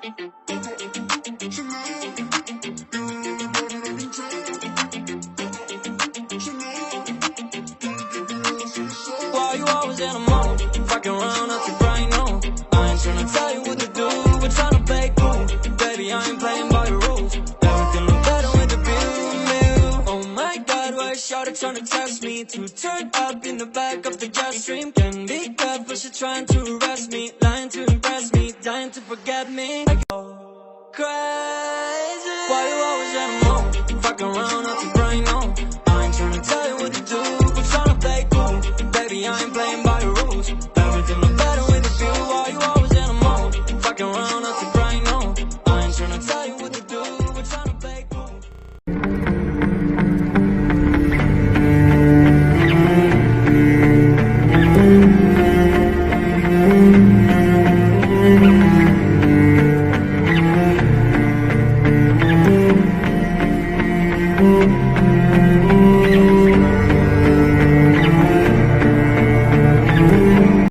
Why you always in a mood? Fucking around at the brain, no. I ain't tryna tell you what to do, we're tryna play cool. Baby, I ain't playing by your rules. Everything look better with the view. Oh my God, why is shawty tryna test me? To turn up in the back of the jet stream. Can be careful, she trying to arrest me. Lying to impress me, dying to forget me. Crazy.